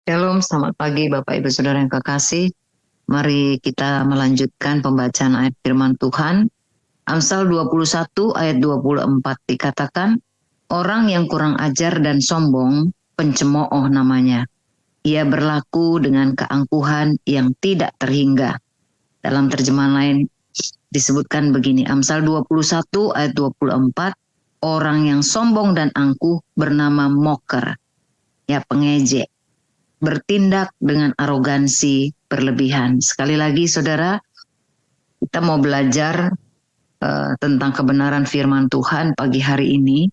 Shalom, selamat pagi Bapak Ibu Saudara yang kekasih. Mari kita melanjutkan pembacaan ayat firman Tuhan. Amsal 21 ayat 24 dikatakan, orang yang kurang ajar dan sombong, pencemooh namanya. Ia berlaku dengan keangkuhan yang tidak terhingga. Dalam terjemahan lain disebutkan begini, Amsal 21 ayat 24, orang yang sombong dan angkuh bernama mocker, ya pengejek, bertindak dengan arogansi berlebihan. Sekali lagi saudara, kita mau belajar tentang kebenaran firman Tuhan pagi hari ini.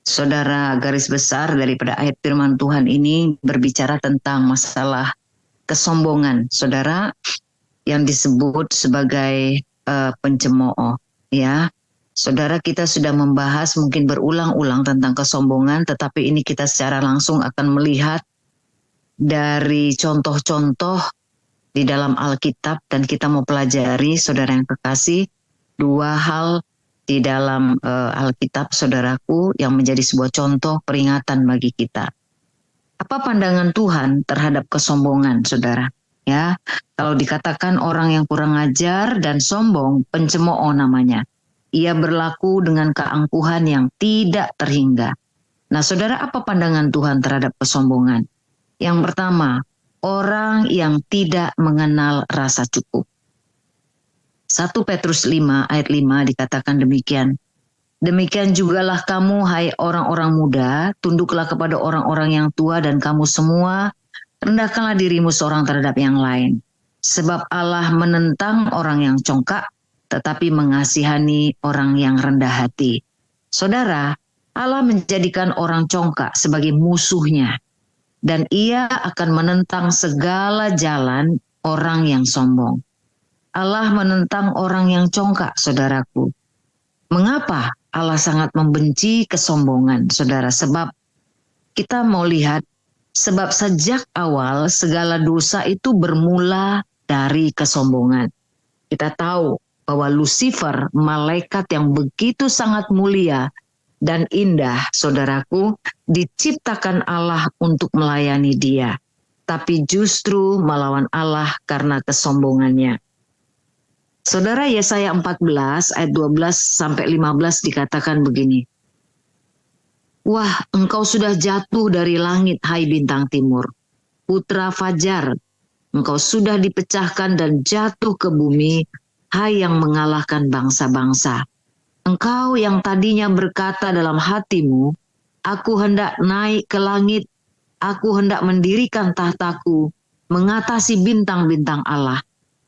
Saudara, garis besar daripada ayat firman Tuhan ini berbicara tentang masalah kesombongan, saudara, yang disebut sebagai pencemooh, ya. Saudara, kita sudah membahas mungkin berulang-ulang tentang kesombongan, tetapi ini kita secara langsung akan melihat dari contoh-contoh di dalam Alkitab, dan kita mau pelajari, saudara yang kekasih, dua hal di dalam Alkitab, saudaraku, yang menjadi sebuah contoh peringatan bagi kita. Apa pandangan Tuhan terhadap kesombongan, saudara? Ya, kalau dikatakan orang yang kurang ajar dan sombong, pencemooh namanya. Ia berlaku dengan keangkuhan yang tidak terhingga. Nah, saudara, apa pandangan Tuhan terhadap kesombongan? Yang pertama, orang yang tidak mengenal rasa cukup. 1 Petrus 5 ayat 5 dikatakan demikian. Demikian jugalah kamu, hai orang-orang muda, tunduklah kepada orang-orang yang tua, dan kamu semua rendahkanlah dirimu seorang terhadap yang lain. Sebab Allah menentang orang yang congkak, tetapi mengasihani orang yang rendah hati. Saudara, Allah menjadikan orang congkak sebagai musuhnya, dan ia akan menentang segala jalan orang yang sombong. Allah menentang orang yang congkak, saudaraku. Mengapa Allah sangat membenci kesombongan, saudara? Sebab kita mau lihat, sebab sejak awal segala dosa itu bermula dari kesombongan. Kita tahu bahwa Lucifer, malaikat yang begitu sangat mulia dan indah, saudaraku, diciptakan Allah untuk melayani Dia, tapi justru melawan Allah karena kesombongannya. Saudara, Yesaya 14 ayat 12 sampai 15 dikatakan begini. Wah, engkau sudah jatuh dari langit, hai bintang timur, putra fajar, engkau sudah dipecahkan dan jatuh ke bumi, hai yang mengalahkan bangsa-bangsa. Engkau yang tadinya berkata dalam hatimu, aku hendak naik ke langit, aku hendak mendirikan tahtaku, mengatasi bintang-bintang Allah,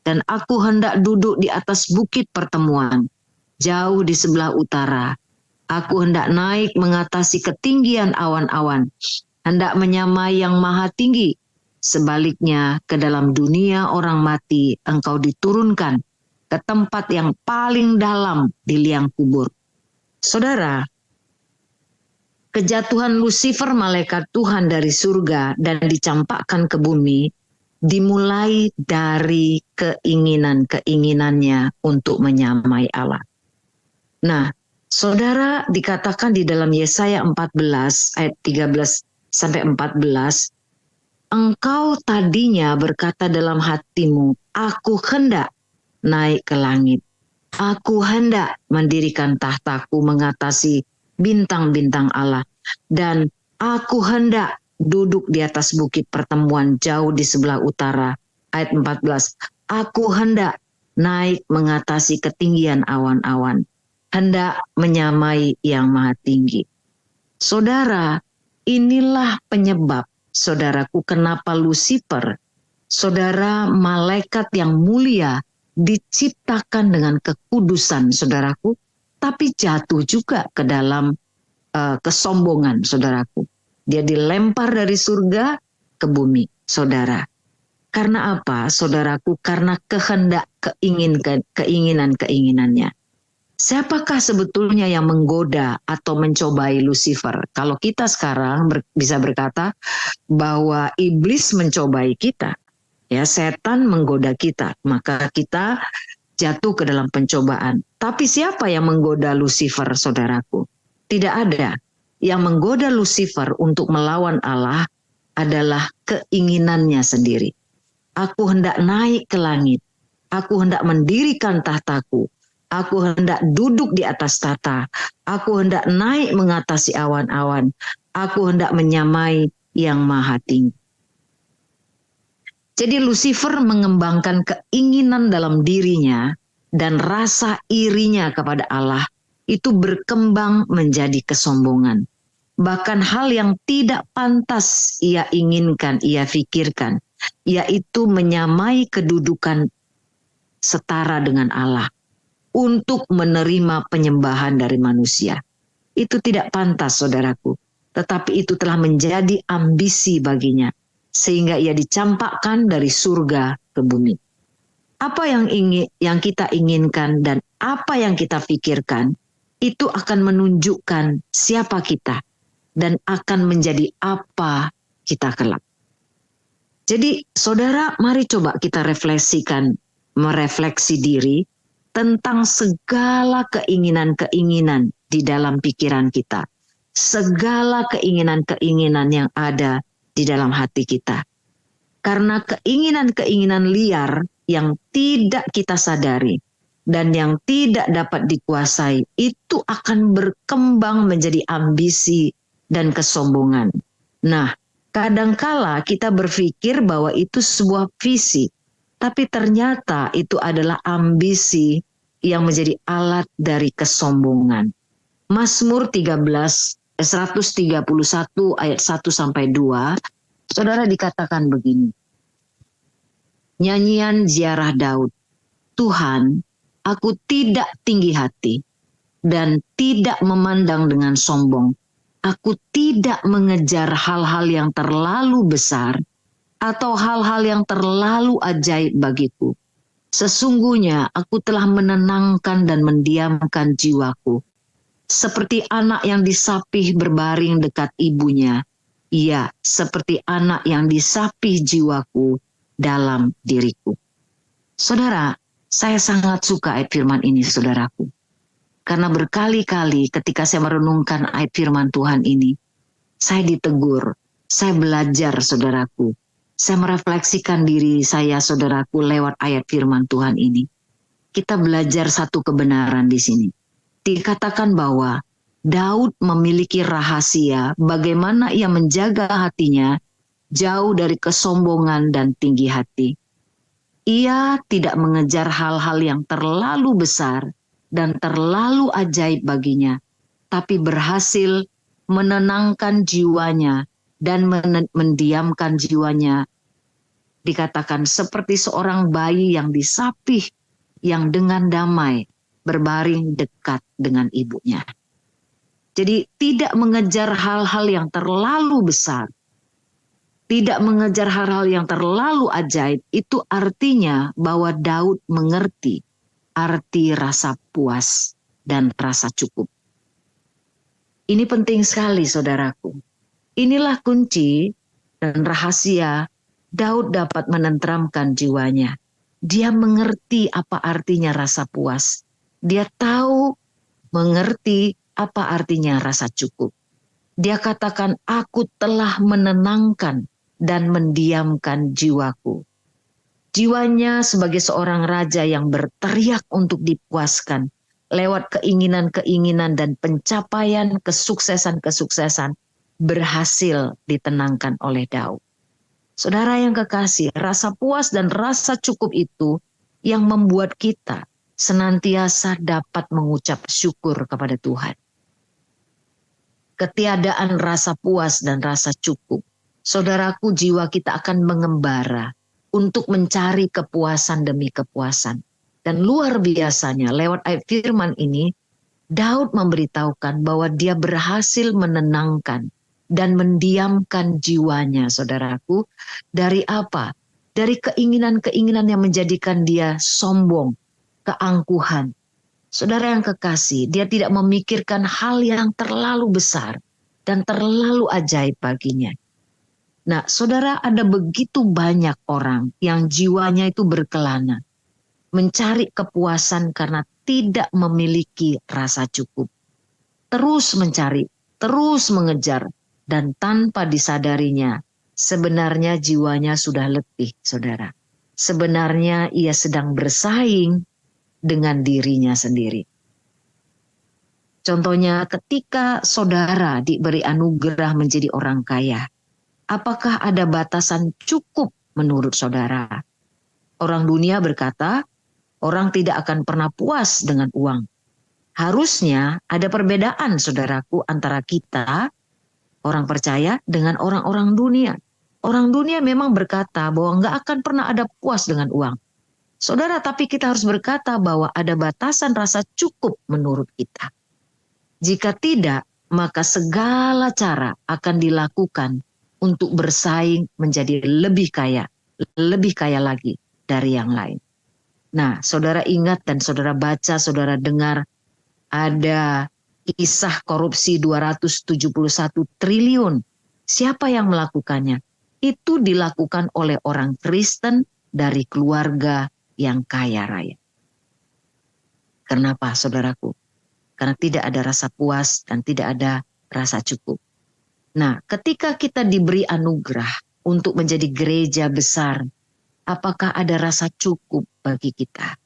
dan aku hendak duduk di atas bukit pertemuan, jauh di sebelah utara. Aku hendak naik mengatasi ketinggian awan-awan, hendak menyamai yang maha tinggi. Sebaliknya, ke dalam dunia orang mati, engkau diturunkan ke tempat yang paling dalam di liang kubur. Saudara, kejatuhan Lucifer, malaikat Tuhan, dari surga dan dicampakkan ke bumi, dimulai dari keinginannya untuk menyamai Allah. Nah, saudara, dikatakan di dalam Yesaya 14 ayat 13 sampai 14, engkau tadinya berkata dalam hatimu, aku hendak naik ke langit, aku hendak mendirikan tahtaku mengatasi bintang-bintang Allah, dan aku hendak duduk di atas bukit pertemuan jauh di sebelah utara. Ayat 14, aku hendak naik mengatasi ketinggian awan-awan, hendak menyamai yang maha tinggi. Saudara, inilah penyebab, saudaraku, kenapa Lucifer, saudara, malaikat yang mulia, diciptakan dengan kekudusan, saudaraku, tapi jatuh juga ke dalam kesombongan, saudaraku. Dia dilempar dari surga ke bumi, saudara. Karena apa, saudaraku? Karena kehendak, keinginannya. Siapakah sebetulnya yang menggoda atau mencobai Lucifer? Kalau kita sekarang bisa berkata bahwa iblis mencobai kita, ya, setan menggoda kita, maka kita jatuh ke dalam pencobaan. Tapi siapa yang menggoda Lucifer, saudaraku? Tidak ada. Yang menggoda Lucifer untuk melawan Allah adalah keinginannya sendiri. Aku hendak naik ke langit. Aku hendak mendirikan tahtaku. Aku hendak duduk di atas tahta. Aku hendak naik mengatasi awan-awan. Aku hendak menyamai yang maha tinggi. Jadi Lucifer mengembangkan keinginan dalam dirinya dan rasa irinya kepada Allah itu berkembang menjadi kesombongan. Bahkan hal yang tidak pantas ia inginkan, ia pikirkan, yaitu menyamai kedudukan setara dengan Allah untuk menerima penyembahan dari manusia. Itu tidak pantas, saudaraku. Tetapi itu telah menjadi ambisi baginya, sehingga ia dicampakkan dari surga ke bumi. Apa yang kita inginkan dan apa yang kita pikirkan, itu akan menunjukkan siapa kita dan akan menjadi apa kita kelak. Jadi saudara, mari coba kita merefleksi diri tentang segala keinginan-keinginan di dalam pikiran kita. Segala keinginan-keinginan yang ada di dalam hati kita. Karena keinginan-keinginan liar yang tidak kita sadari dan yang tidak dapat dikuasai itu akan berkembang menjadi ambisi dan kesombongan. Nah, kadangkala kita berpikir bahwa itu sebuah visi, tapi ternyata itu adalah ambisi yang menjadi alat dari kesombongan. Mazmur 131 ayat 1-2, saudara, dikatakan begini. Nyanyian ziarah Daud. Tuhan, aku tidak tinggi hati dan tidak memandang dengan sombong. Aku tidak mengejar hal-hal yang terlalu besar atau hal-hal yang terlalu ajaib bagiku. Sesungguhnya aku telah menenangkan dan mendiamkan jiwaku. Seperti anak yang disapih berbaring dekat ibunya. Iya, seperti anak yang disapih jiwaku dalam diriku. Saudara, saya sangat suka ayat firman ini, saudaraku. Karena berkali-kali ketika saya merenungkan ayat firman Tuhan ini, saya ditegur, saya belajar, saudaraku. Saya merefleksikan diri saya, saudaraku, lewat ayat firman Tuhan ini. Kita belajar satu kebenaran di sini. Dikatakan bahwa Daud memiliki rahasia bagaimana ia menjaga hatinya jauh dari kesombongan dan tinggi hati. Ia tidak mengejar hal-hal yang terlalu besar dan terlalu ajaib baginya, tapi berhasil menenangkan jiwanya dan mendiamkan jiwanya. Dikatakan seperti seorang bayi yang disapih, yang dengan damai berbaring dekat dengan ibunya. Jadi tidak mengejar hal-hal yang terlalu besar, tidak mengejar hal-hal yang terlalu ajaib, itu artinya bahwa Daud mengerti arti rasa puas dan rasa cukup. Ini penting sekali, saudaraku. Inilah kunci dan rahasia Daud dapat menenteramkan jiwanya. Dia mengerti apa artinya rasa puas. Dia tahu, mengerti apa artinya rasa cukup. Dia katakan, aku telah menenangkan dan mendiamkan jiwaku. Jiwanya sebagai seorang raja yang berteriak untuk dipuaskan lewat keinginan-keinginan dan pencapaian kesuksesan-kesuksesan berhasil ditenangkan oleh Daud. Saudara yang kekasih, rasa puas dan rasa cukup itu yang membuat kita senantiasa dapat mengucap syukur kepada Tuhan. Ketiadaan rasa puas dan rasa cukup, saudaraku, jiwa kita akan mengembara untuk mencari kepuasan demi kepuasan. Dan luar biasanya lewat ayat firman ini, Daud memberitahukan bahwa dia berhasil menenangkan dan mendiamkan jiwanya, saudaraku. Dari apa? Dari keinginan-keinginan yang menjadikan dia sombong, keangkuhan. Saudara yang kekasih, dia tidak memikirkan hal yang terlalu besar dan terlalu ajaib baginya. Nah, saudara, ada begitu banyak orang yang jiwanya itu berkelana, mencari kepuasan karena tidak memiliki rasa cukup. Terus mencari, terus mengejar, dan tanpa disadarinya, sebenarnya jiwanya sudah letih, saudara. Sebenarnya ia sedang bersaing dengan dirinya sendiri. Contohnya ketika saudara diberi anugerah menjadi orang kaya, apakah ada batasan cukup menurut saudara? Orang dunia berkata, orang tidak akan pernah puas dengan uang. Harusnya ada perbedaan, saudaraku, antara kita, orang percaya, dengan orang-orang dunia. Orang dunia memang berkata bahwa nggak akan pernah ada puas dengan uang. Saudara, tapi kita harus berkata bahwa ada batasan rasa cukup menurut kita. Jika tidak, maka segala cara akan dilakukan untuk bersaing menjadi lebih kaya lagi dari yang lain. Nah, saudara ingat dan saudara baca, saudara dengar ada kisah korupsi 271 triliun. Siapa yang melakukannya? Itu dilakukan oleh orang Kristen dari keluarga yang kaya raya. Kenapa, saudaraku? Karena tidak ada rasa puas dan tidak ada rasa cukup. Nah, ketika kita diberi anugerah untuk menjadi gereja besar, apakah ada rasa cukup bagi kita?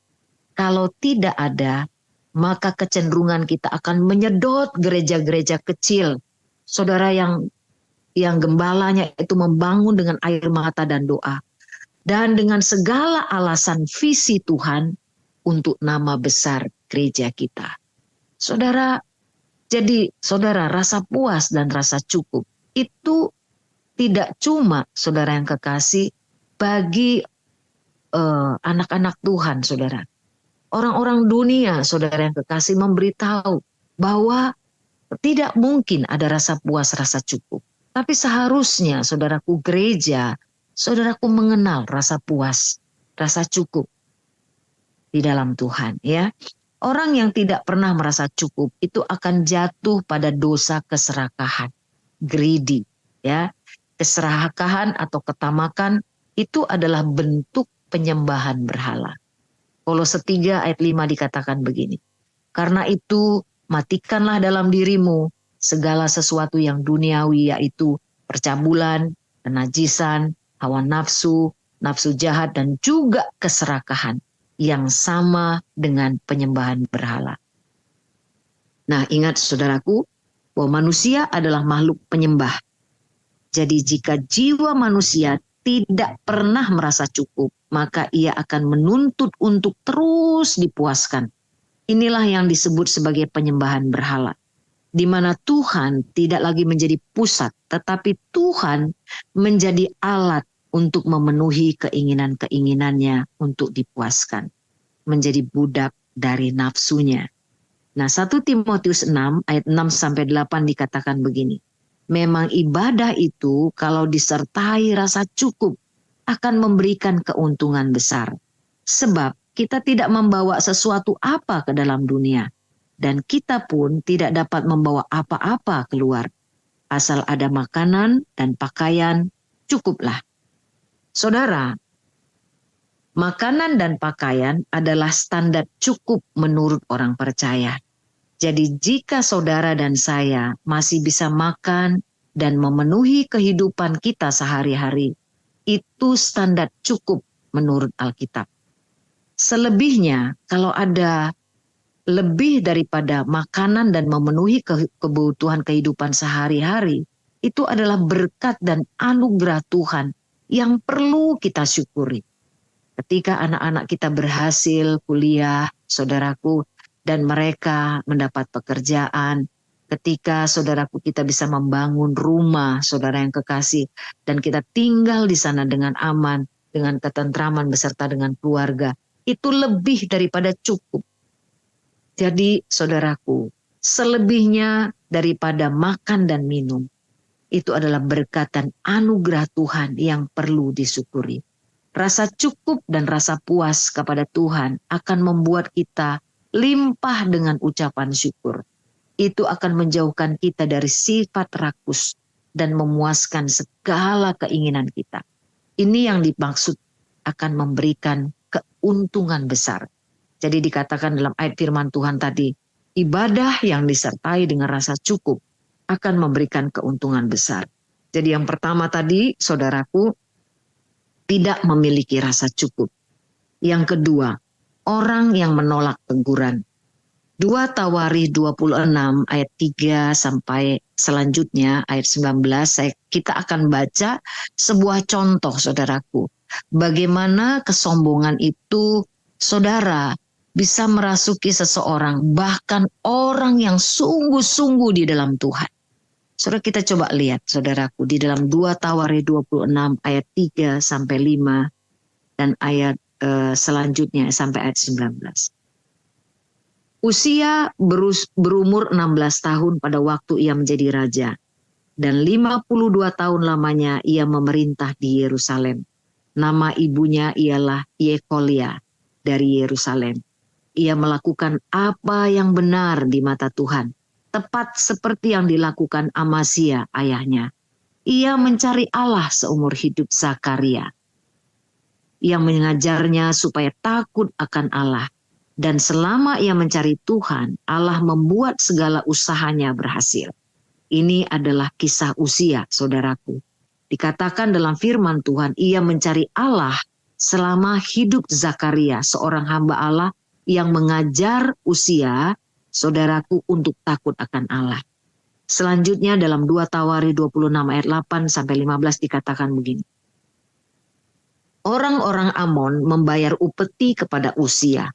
Kalau tidak ada, maka kecenderungan kita akan menyedot gereja-gereja kecil. Saudara yang gembalanya itu membangun dengan air mata dan doa. Dan dengan segala alasan visi Tuhan untuk nama besar gereja kita. Saudara, jadi saudara rasa puas dan rasa cukup itu tidak cuma saudara yang kekasih bagi anak-anak Tuhan, saudara. Orang-orang dunia, saudara yang kekasih, memberitahu bahwa tidak mungkin ada rasa puas, rasa cukup. Tapi seharusnya saudaraku gereja, saudaraku mengenal rasa puas, rasa cukup di dalam Tuhan, ya. Orang yang tidak pernah merasa cukup itu akan jatuh pada dosa keserakahan, greedy, ya. Keserakahan atau ketamakan itu adalah bentuk penyembahan berhala. Kolose 3 ayat 5 dikatakan begini. Karena itu matikanlah dalam dirimu segala sesuatu yang duniawi, yaitu percabulan, kenajisan, hawa nafsu, nafsu jahat, dan juga keserakahan yang sama dengan penyembahan berhala. Nah, ingat saudaraku, bahwa manusia adalah makhluk penyembah. Jadi jika jiwa manusia tidak pernah merasa cukup, maka ia akan menuntut untuk terus dipuaskan. Inilah yang disebut sebagai penyembahan berhala, di mana Tuhan tidak lagi menjadi pusat, tetapi Tuhan menjadi alat untuk memenuhi keinginan-keinginannya untuk dipuaskan, menjadi budak dari nafsunya. Nah, 1 Timotius 6 ayat 6-8 dikatakan begini. Memang ibadah itu kalau disertai rasa cukup akan memberikan keuntungan besar. Sebab kita tidak membawa sesuatu apa ke dalam dunia. Dan kita pun tidak dapat membawa apa-apa keluar. Asal ada makanan dan pakaian, cukuplah. Saudara, makanan dan pakaian adalah standar cukup menurut orang percaya. Jadi jika saudara dan saya masih bisa makan dan memenuhi kehidupan kita sehari-hari, itu standar cukup menurut Alkitab. Selebihnya, kalau ada lebih daripada makanan dan memenuhi kebutuhan kehidupan sehari-hari, itu adalah berkat dan anugerah Tuhan yang perlu kita syukuri. Ketika anak-anak kita berhasil kuliah, saudaraku, dan mereka mendapat pekerjaan, ketika saudaraku kita bisa membangun rumah, saudara yang kekasih, dan kita tinggal di sana dengan aman, dengan ketentraman beserta dengan keluarga, itu lebih daripada cukup. Jadi saudaraku, selebihnya daripada makan dan minum, itu adalah berkat dan anugerah Tuhan yang perlu disyukuri. Rasa cukup dan rasa puas kepada Tuhan akan membuat kita limpah dengan ucapan syukur. Itu akan menjauhkan kita dari sifat rakus dan memuaskan segala keinginan kita. Ini yang dimaksud akan memberikan keuntungan besar. Jadi dikatakan dalam ayat firman Tuhan tadi, ibadah yang disertai dengan rasa cukup akan memberikan keuntungan besar. Jadi yang pertama tadi, saudaraku, tidak memiliki rasa cukup. Yang kedua, orang yang menolak teguran. 2 Tawarikh 26 ayat 3 sampai selanjutnya ayat 19, kita akan baca sebuah contoh, saudaraku. Bagaimana kesombongan itu, saudara, bisa merasuki seseorang, bahkan orang yang sungguh-sungguh di dalam Tuhan. Saudara, kita coba lihat, saudaraku, di dalam 2 Tawarikh 26 ayat 3 sampai 5 dan ayat selanjutnya sampai ayat 19. Usia berumur 16 tahun pada waktu ia menjadi raja, dan 52 tahun lamanya ia memerintah di Yerusalem. Nama ibunya ialah Yekolia dari Yerusalem. Ia melakukan apa yang benar di mata Tuhan, tepat seperti yang dilakukan Amazia ayahnya. Ia mencari Allah seumur hidup Zakaria, yang mengajarnya supaya takut akan Allah. Dan selama ia mencari Tuhan, Allah membuat segala usahanya berhasil. Ini adalah kisah Uzia, saudaraku. Dikatakan dalam firman Tuhan, ia mencari Allah selama hidup Zakaria, seorang hamba Allah yang mengajar Uzia, saudaraku, untuk takut akan Allah. Selanjutnya dalam 2 Tawarikh 26 ayat 8 sampai 15 dikatakan begini. Orang-orang Amon membayar upeti kepada Uzia.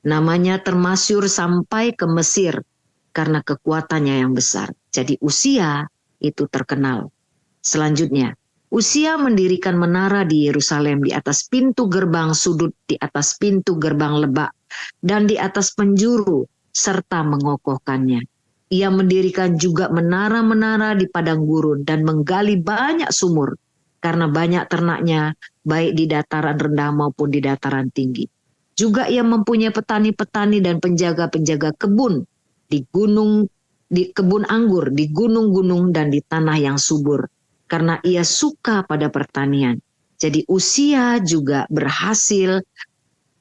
Namanya termasyur sampai ke Mesir karena kekuatannya yang besar. Jadi Uzia itu terkenal. Selanjutnya, Uzia mendirikan menara di Yerusalem di atas pintu gerbang sudut, di atas pintu gerbang lebak, dan di atas penjuru, serta mengokohkannya. Ia mendirikan juga menara-menara di padang gurun dan menggali banyak sumur, karena banyak ternaknya, baik di dataran rendah maupun di dataran tinggi. Juga ia mempunyai petani-petani dan penjaga-penjaga kebun di kebun anggur, di gunung-gunung dan di tanah yang subur, karena ia suka pada pertanian. Jadi Uzia juga berhasil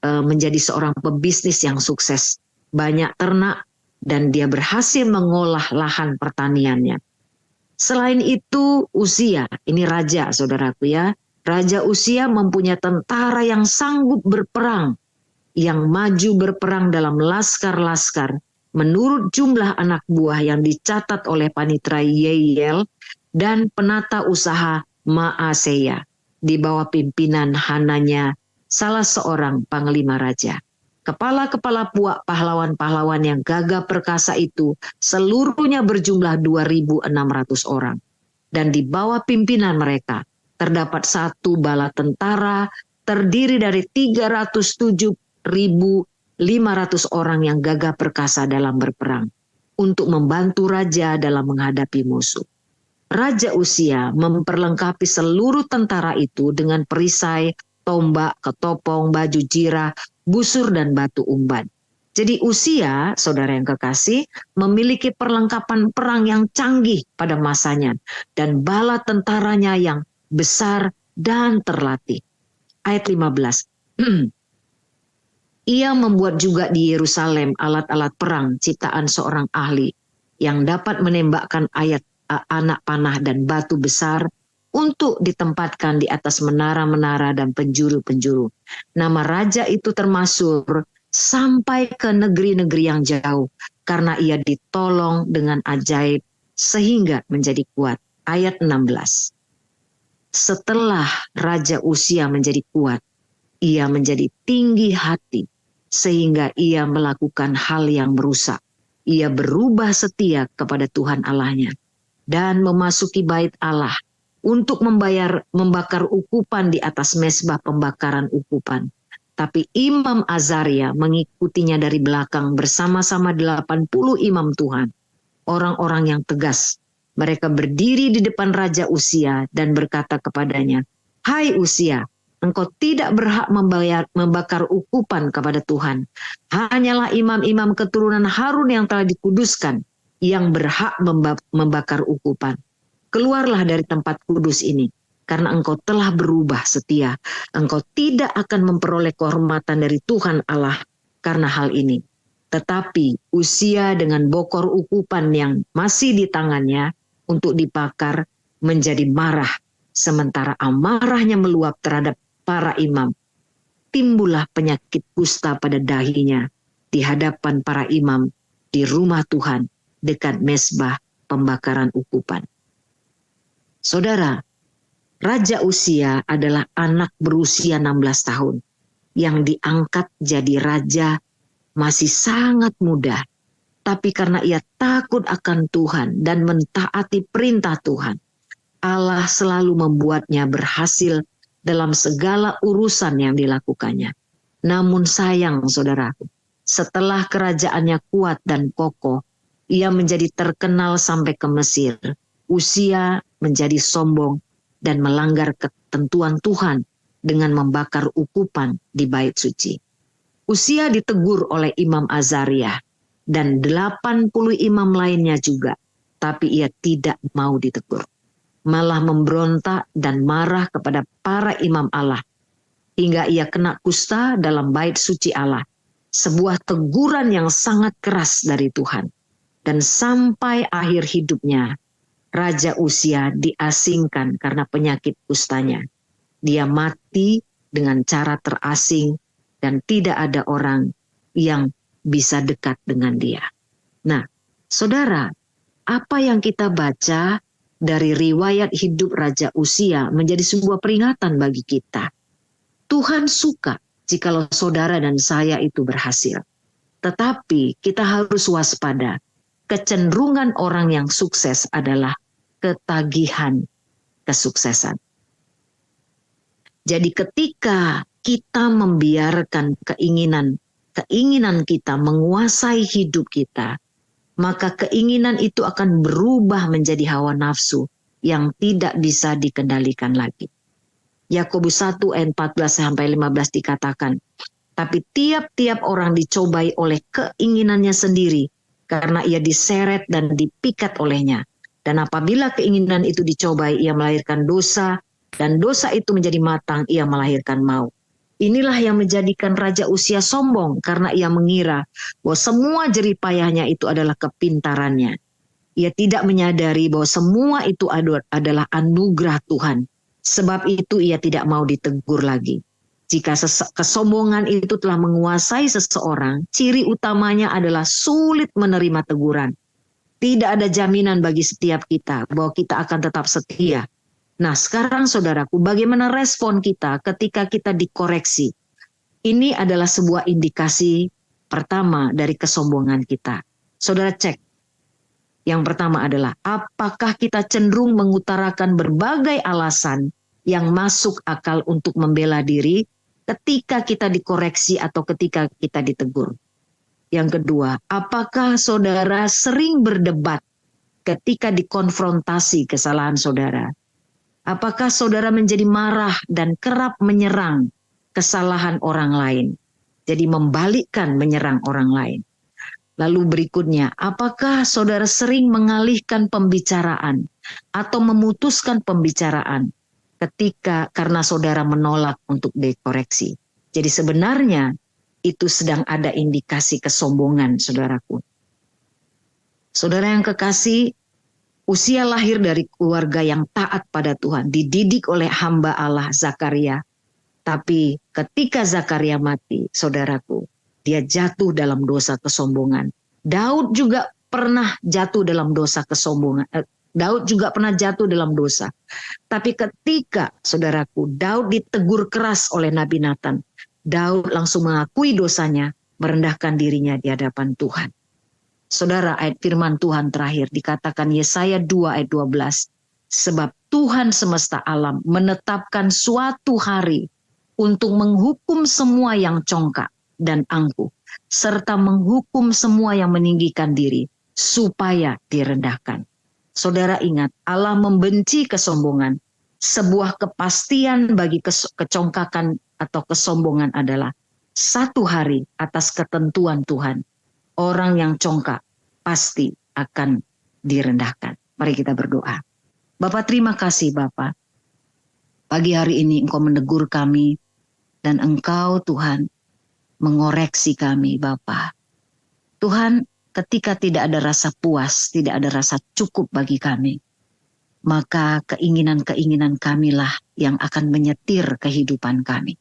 menjadi seorang pebisnis yang sukses. Banyak ternak dan dia berhasil mengolah lahan pertaniannya. Selain itu Uzia, ini raja, saudaraku ya. Raja Uzia mempunyai tentara yang sanggup berperang, yang maju berperang dalam laskar-laskar menurut jumlah anak buah yang dicatat oleh panitra Yeiel dan penata usaha Maaseya di bawah pimpinan Hananya, salah seorang panglima raja. Kepala-kepala puak pahlawan-pahlawan yang gagah perkasa itu seluruhnya berjumlah 2.600 orang. Dan di bawah pimpinan mereka terdapat satu bala tentara terdiri dari 307.500 orang yang gagah perkasa dalam berperang untuk membantu raja dalam menghadapi musuh. Raja Uzia memperlengkapi seluruh tentara itu dengan perisai, tombak, ketopong, baju jirah, busur dan batu umban. Jadi Uzia, saudara yang kekasih, memiliki perlengkapan perang yang canggih pada masanya dan bala tentaranya yang besar dan terlatih. Ayat 15. Ia membuat juga di Yerusalem alat-alat perang ciptaan seorang ahli yang dapat menembakkan anak panah dan batu besar untuk ditempatkan di atas menara-menara dan penjuru-penjuru. Nama raja itu termasyhur sampai ke negeri-negeri yang jauh karena ia ditolong dengan ajaib sehingga menjadi kuat. Ayat 16. Setelah Raja Uzia menjadi kuat, ia menjadi tinggi hati sehingga ia melakukan hal yang merusak. Ia berubah setia kepada Tuhan Allahnya dan memasuki bait Allah untuk membakar ukupan di atas mezbah pembakaran ukupan. Tapi Imam Azaria mengikutinya dari belakang bersama-sama 80 imam Tuhan, orang-orang yang tegas. Mereka berdiri di depan Raja Uzia dan berkata kepadanya, "Hai Uzia, engkau tidak berhak membakar ukupan kepada Tuhan. Hanyalah imam-imam keturunan Harun yang telah dikuduskan yang berhak membakar ukupan. Keluarlah dari tempat kudus ini, karena engkau telah berubah setia. Engkau tidak akan memperoleh kehormatan dari Tuhan Allah karena hal ini." Tetapi Uzia dengan bokor ukupan yang masih di tangannya untuk dibakar, menjadi marah, sementara amarahnya meluap terhadap para imam. Timbullah penyakit kusta pada dahinya di hadapan para imam di rumah Tuhan dekat mezbah pembakaran ukupan. Saudara, Raja Uzia adalah anak berusia 16 tahun yang diangkat jadi raja masih sangat muda. Tapi karena ia takut akan Tuhan dan mentaati perintah Tuhan, Allah selalu membuatnya berhasil dalam segala urusan yang dilakukannya. Namun sayang saudaraku, setelah kerajaannya kuat dan kokoh, ia menjadi terkenal sampai ke Mesir. Uzia menjadi sombong dan melanggar ketentuan Tuhan dengan membakar ukupan di bait suci. Uzia ditegur oleh Imam Azariah dan 80 imam lainnya juga, tapi ia tidak mau ditegur. Malah memberontak dan marah kepada para imam Allah, hingga ia kena kusta dalam bait suci Allah. Sebuah teguran yang sangat keras dari Tuhan. Dan sampai akhir hidupnya, Raja Uzia diasingkan karena penyakit kustanya. Dia mati dengan cara terasing dan tidak ada orang yang bisa dekat dengan dia. Nah, saudara, apa yang kita baca dari riwayat hidup Raja Uzia menjadi sebuah peringatan bagi kita. Tuhan suka jikalau saudara dan saya itu berhasil. Tetapi kita harus waspada. Kecenderungan orang yang sukses adalah ketagihan kesuksesan. Jadi ketika kita membiarkan keinginan kita menguasai hidup kita, maka keinginan itu akan berubah menjadi hawa nafsu yang tidak bisa dikendalikan lagi. Yakobus 1 ayat 14-15 dikatakan, tapi tiap-tiap orang dicobai oleh keinginannya sendiri, karena ia diseret dan dipikat olehnya. Dan apabila keinginan itu dicobai, ia melahirkan dosa, dan dosa itu menjadi matang, ia melahirkan maut. Inilah yang menjadikan Raja Uzia sombong, karena ia mengira bahwa semua jerih payahnya itu adalah kepintarannya. Ia tidak menyadari bahwa semua itu adalah anugerah Tuhan. Sebab itu ia tidak mau ditegur lagi. Jika kesombongan itu telah menguasai seseorang, ciri utamanya adalah sulit menerima teguran. Tidak ada jaminan bagi setiap kita bahwa kita akan tetap setia. Nah, sekarang saudaraku, bagaimana respon kita ketika kita dikoreksi? Ini adalah sebuah indikasi pertama dari kesombongan kita. Saudara cek. Yang pertama adalah, apakah kita cenderung mengutarakan berbagai alasan yang masuk akal untuk membela diri ketika kita dikoreksi atau ketika kita ditegur? Yang kedua, apakah saudara sering berdebat ketika dikonfrontasi kesalahan saudara? Apakah saudara menjadi marah dan kerap menyerang kesalahan orang lain? Jadi membalikkan menyerang orang lain. Lalu berikutnya, apakah saudara sering mengalihkan pembicaraan atau memutuskan pembicaraan karena saudara menolak untuk dikoreksi? Jadi sebenarnya itu sedang ada indikasi kesombongan, saudaraku. Saudara yang kekasih, Uzia lahir dari keluarga yang taat pada Tuhan, dididik oleh hamba Allah Zakaria. Tapi ketika Zakaria mati, saudaraku, dia jatuh dalam dosa kesombongan. Daud juga pernah jatuh dalam dosa kesombongan. Daud juga pernah jatuh dalam dosa. Tapi ketika, saudaraku, Daud ditegur keras oleh Nabi Nathan, Daud langsung mengakui dosanya, merendahkan dirinya di hadapan Tuhan. Saudara, ayat firman Tuhan terakhir dikatakan Yesaya 2 ayat 12. Sebab Tuhan semesta alam menetapkan suatu hari untuk menghukum semua yang congkak dan angkuh, serta menghukum semua yang meninggikan diri, supaya direndahkan. Saudara ingat, Allah membenci kesombongan. Sebuah kepastian bagi kecongkakan atau kesombongan adalah satu hari atas ketentuan Tuhan, orang yang congkak pasti akan direndahkan. Mari kita berdoa. Bapa, terima kasih Bapa. Pagi hari ini Engkau menegur kami dan Engkau Tuhan mengoreksi kami Bapa. Tuhan, ketika tidak ada rasa puas, tidak ada rasa cukup bagi kami, maka keinginan-keinginan kamilah yang akan menyetir kehidupan kami.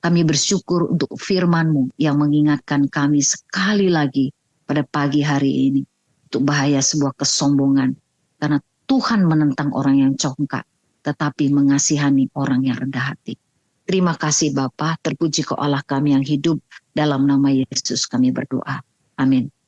Kami bersyukur untuk firman-Mu yang mengingatkan kami sekali lagi pada pagi hari ini untuk bahaya sebuah kesombongan. Karena Tuhan menentang orang yang congkak, tetapi mengasihani orang yang rendah hati. Terima kasih Bapa, terpuji Kau Allah kami yang hidup, dalam nama Yesus kami berdoa. Amin.